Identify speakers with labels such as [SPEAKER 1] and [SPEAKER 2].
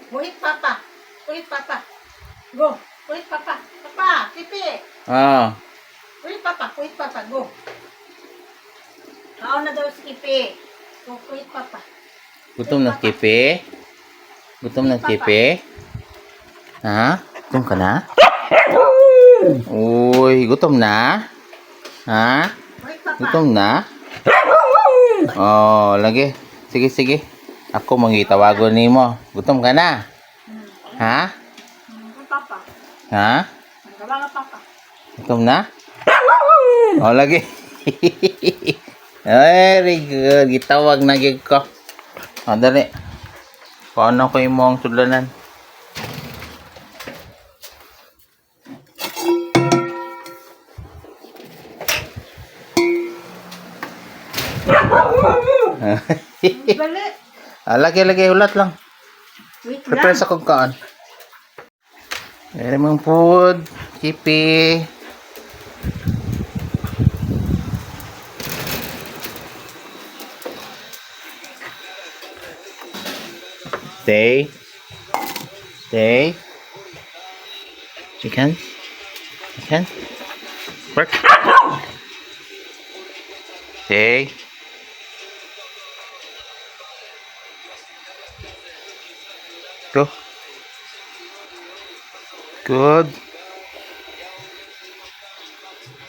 [SPEAKER 1] Wait, Papa. Wait, Papa. Go. Wait, Papa. Papa, pipi.
[SPEAKER 2] Ah.
[SPEAKER 1] Wait, Papa. Wait, Papa. Go. Kaon na daw si Kipi. Go, wait, Papa.
[SPEAKER 2] Gutom na kipi? Gutom na kipi? Ha? Gutom ka na? Uy, gutom na? Ha?
[SPEAKER 1] Wait, Papa.
[SPEAKER 2] Gutom na? Oh, lagi. Sige, sige. Ako mangitawagon nimo. Gutom ka na? Ha?
[SPEAKER 1] Wait, Papa.
[SPEAKER 2] Ha?
[SPEAKER 1] Gawa nga, Papa.
[SPEAKER 2] Gutom na? Oh, lagi. Very good. Gitawag na gig ko. Oh, dali. Paano ko imong tudlanan?
[SPEAKER 1] Dali.
[SPEAKER 2] Lagi, ulat lang.
[SPEAKER 1] Wait
[SPEAKER 2] Prepare
[SPEAKER 1] lang.
[SPEAKER 2] sa kong kaan. Meron mong food. Kipi. Stay. Stay. Chicken. Chicken. Work. Stay. Go. Good.